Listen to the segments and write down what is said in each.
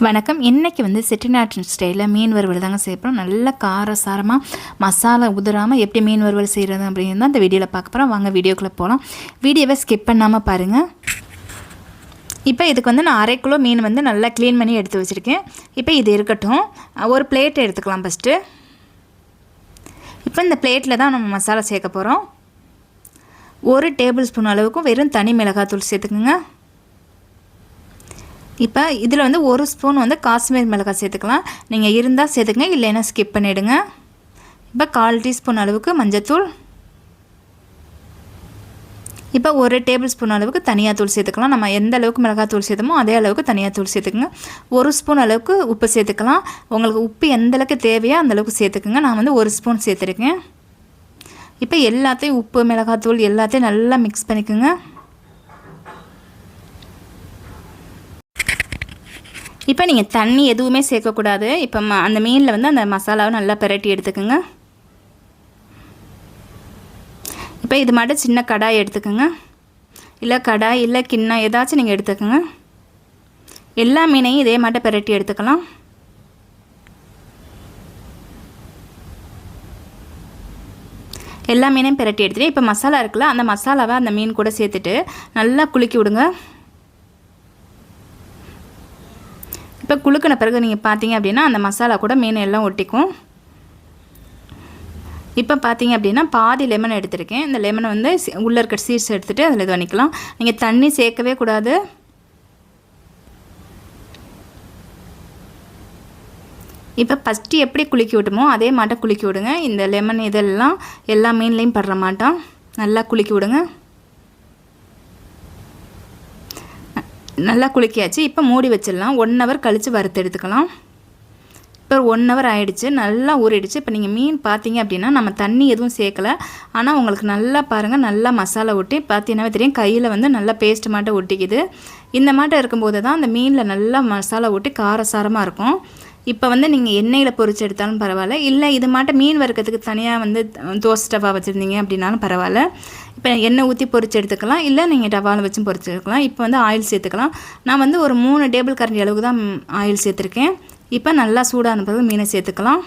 வணக்கம். இன்றைக்கி வந்து செட்டிநாட் ஸ்டைலில் மீன் வறுவல் தாங்க செய்யப்போம். நல்ல காரசாரமாக மசாலா உதிராமல் எப்படி மீன் வறுவல் செய்கிறது அப்படின்னு தான் இந்த வீடியோவில் பார்க்க போகிறோம். வாங்க வீடியோக்குள்ளே போகலாம். வீடியோவை ஸ்கிப் பண்ணாமல் பாருங்கள். இப்போ இதுக்கு வந்து நான் 1/2 கிலோ மீன் வந்து நல்லா க்ளீன் பண்ணி எடுத்து வச்சுருக்கேன். இப்போ இது இருக்கட்டும். ஒரு பிளேட் எடுத்துக்கலாம் ஃபஸ்ட்டு. இப்போ இந்த பிளேட்டில் தான் நம்ம மசாலா சேர்க்க போகிறோம். 1 டேபிள் ஸ்பூன் அளவுக்கு வெறும் தனி மிளகாத்தூள் சேர்த்துக்குங்க. இப்போ இதில் வந்து 1 ஸ்பூன் வந்து காஷ்மீர் மிளகாய் சேர்த்துக்கலாம். நீங்கள் இருந்தால் சேர்த்துக்கங்க, இல்லைன்னா ஸ்கிப் பண்ணிவிடுங்க. இப்போ 1/4 டீஸ்பூன் அளவுக்கு மஞ்சத்தூள். இப்போ 1 டேபிள் ஸ்பூன் அளவுக்கு தனியாத்தூள் சேர்த்துக்கலாம். நம்ம எந்த அளவுக்கு மிளகாத்தூள் சேர்த்தோமோ அதே அளவுக்கு தனியாத்தூள் சேர்த்துக்குங்க. 1 ஸ்பூன் அளவுக்கு உப்பு சேர்த்துக்கலாம். உங்களுக்கு உப்பு எந்த அளவுக்கு தேவையோ அந்தளவுக்கு சேர்த்துக்குங்க. நான் வந்து 1 ஸ்பூன் சேர்த்துருக்கேன். இப்போ எல்லாத்தையும் உப்பு மிளகாத்தூள் எல்லாத்தையும் நல்லா மிக்ஸ் பண்ணிக்கோங்க. இப்போ நீங்கள் தண்ணி எதுவுமே சேர்க்கக்கூடாது. இப்போ அந்த மீனில் வந்து அந்த மசாலாவை நல்லா பிரட்டி எடுத்துக்கோங்க. இப்போ இது மட்டும் சின்ன கடாய் எடுத்துக்கோங்க. இல்லை கடாய் இல்லை கிண்ணம் ஏதாச்சும் நீங்கள் எடுத்துக்கோங்க. எல்லா மீனையும் இதே மட்டும் பிரட்டி எடுத்துக்கலாம். எல்லா மீனையும் பிரட்டி எடுத்துகிட்டு இப்போ மசாலா இருக்குல்ல, அந்த மசாலாவை அந்த மீன் கூட சேர்த்துட்டு நல்லா குலுக்கி விடுங்க. இப்போ குலுக்கின பிறகு நீங்கள் பார்த்தீங்க அப்படின்னா அந்த மசாலா கூட மீன் எல்லாம் ஒட்டிக்கும். இப்போ பார்த்தீங்க அப்படின்னா பாதி லெமன் எடுத்துருக்கேன். இந்த லெமனை வந்து உள்ளே இருக்க சீட்ஸ் எடுத்துகிட்டு அதில் இது பண்ணிக்கலாம். நீங்கள் தண்ணி சேர்க்கவே கூடாது. இப்போ ஃபஸ்ட்டு எப்படி குலுக்கி விட்டுமோ அதே மாட்டம் குலுக்கி விடுங்க. இந்த லெமன் இதெல்லாம் எல்லா மீன்லேயும் படுற மாட்டோம் நல்லா குலுக்கி விடுங்க. நல்லா குலுக்கியாச்சு. இப்போ மூடி வச்சிடலாம். 1 ஹவர் கழித்து வறுத்து எடுத்துக்கலாம். இப்போ 1 ஹவர் ஆகிடுச்சு, நல்லா ஊறிடுச்சு. இப்போ நீங்கள் மீன் பார்த்தீங்க அப்படின்னா நம்ம தண்ணி எதுவும் சேர்க்கலை. ஆனால் உங்களுக்கு நல்லா பாருங்கள், நல்லா மசாலா ஒட்டி பார்த்தீங்கன்னாவே தெரியும். கையில் வந்து நல்லா பேஸ்ட் மாட்டம் ஒட்டிக்குது. இந்த மாட்டம் இருக்கும்போது தான் அந்த மீனில் நல்லா மசாலா ஒட்டி காரசாரமாக இருக்கும். இப்போ வந்து நீங்கள் எண்ணெயில் பொரிச்சு எடுத்தாலும் பரவாயில்ல, இல்லை இது மாட்டம் மீன் வறுக்கிறதுக்கு தனியாக வந்து தோசை டவா வச்சுருந்தீங்க அப்படின்னாலும் பரவாயில்ல. இப்போ எண்ணெய் ஊற்றி பொரிச்சு எடுத்துக்கலாம், இல்லை நீங்கள் டவாவில் வச்சும் பொரிச்சு எடுக்கலாம். இப்போ வந்து ஆயில் சேர்த்துக்கலாம். நான் வந்து ஒரு 3 டேபிள் கரண்டி அளவுக்கு தான் ஆயில் சேர்த்துருக்கேன். இப்போ நல்லா சூடான பிறகு மீனை சேர்த்துக்கலாம்.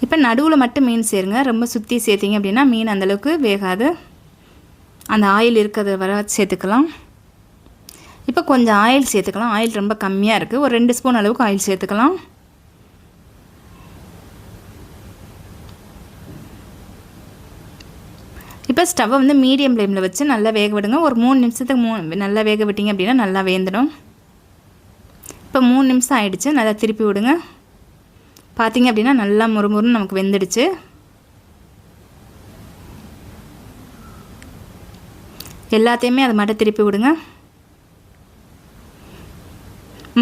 இப்போ நடுவில் மட்டும் மீன் சேருங்க. ரொம்ப சுற்றி சேர்த்திங்க அப்படின்னா மீன் அந்தளவுக்கு வேகாது. அந்த ஆயில் இருக்கிறத வர சேர்த்துக்கலாம். இப்போ கொஞ்சம் ஆயில் சேர்த்துக்கலாம். ஆயில் ரொம்ப கம்மியாக இருக்குது. ஒரு 2 ஸ்பூன் அளவுக்கு ஆயில் சேர்த்துக்கலாம். இப்போ ஸ்டவ்வை வந்து மீடியம் ஃப்ளேமில் வச்சு நல்லா வேக விடுங்க. ஒரு 3 நிமிஷத்துக்கு நல்லா வேக விட்டிங்க அப்படின்னா நல்லா வேந்துடும். இப்போ 3 நிமிஷம் ஆகிடுச்சு. நல்லா திருப்பி விடுங்க. பார்த்திங்க அப்படின்னா நல்லா முறுமுறுன்னு நமக்கு வெந்துடுச்சு. எல்லாத்தையுமே அதை மட்டும் திருப்பி விடுங்க.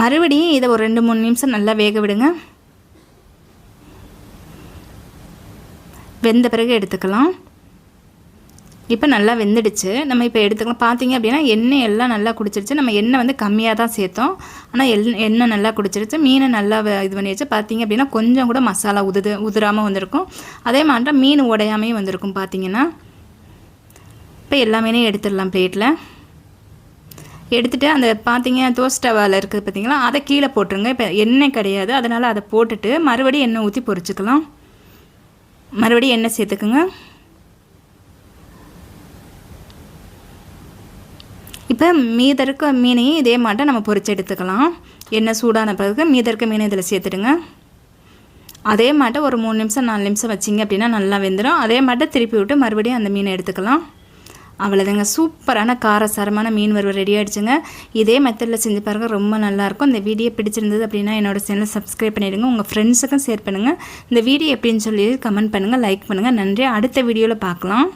மறுபடியும் இதை ஒரு 2-3 நிமிஷம் நல்லா வேக விடுங்க. வெந்த பிறகு எடுத்துக்கலாம். இப்போ நல்லா வெந்துடுச்சு. நம்ம இப்போ எடுத்துக்கலாம். பார்த்தீங்க அப்படின்னா எண்ணெய் எல்லாம் நல்லா குடிச்சிருச்சு. நம்ம எண்ணெய் வந்து கம்மியாக தான் சேர்த்தோம், ஆனால் எண்ணெய் நல்லா குடிச்சிருச்சு. மீனை நல்லா இது பண்ணி வச்சு பார்த்தீங்க அப்படின்னா கொஞ்சம் கூட மசாலா உதிராமல் வந்திருக்கும். அதே மாதிரி மீன் உடையாமையும் வந்திருக்கும் பார்த்தீங்கன்னா. இப்போ எல்லா மீனையும் எடுத்துடலாம் பிளேட்டில். எடுத்துகிட்டு அந்த பார்த்தீங்க தோசை டவாவில் இருக்குது பார்த்தீங்களா, அதை கீழே போட்டுருங்க. இப்போ எண்ணெய் கிடையாது, அதனால் அதை போட்டுட்டு மறுபடியும் எண்ணெய் ஊற்றி பொரிச்சுக்கலாம். மறுபடியும் எண்ணெய் சேர்த்துக்குங்க. இப்போ மீதற்க மீனையும் இதே மாட்டம் நம்ம பொரிச்சு எடுத்துக்கலாம். எண்ணெய் சூடான பிறகு மீதற்க மீனை இதில் சேர்த்துடுங்க. அதே மாட்டம் ஒரு 3 நிமிஷம் 4 நிமிஷம் வச்சிங்க அப்படின்னா நல்லா வெந்துடும். அதே மாட்டம் திருப்பி விட்டு மறுபடியும் அந்த மீனை எடுத்துக்கலாம். அவ்வளோதாங்க, சூப்பரான காரசாரமான மீன் வறுவல் ரெடி ஆகிடுச்சுங்க. இதே மெத்தடில் செஞ்சு பாருங்கள், ரொம்ப நல்லாயிருக்கும். இந்த வீடியோ பிடிச்சிருந்தது அப்படின்னா என்னோடய சேனலை சப்ஸ்கிரைப் பண்ணிவிடுங்க. உங்கள் ஃப்ரெண்ட்ஸுக்கும் ஷேர் பண்ணுங்கள். இந்த வீடியோ எப்படின்னு சொல்லி கமெண்ட் பண்ணுங்கள், லைக் பண்ணுங்கள். நன்றி. அடுத்த வீடியோவில் பார்க்கலாம்.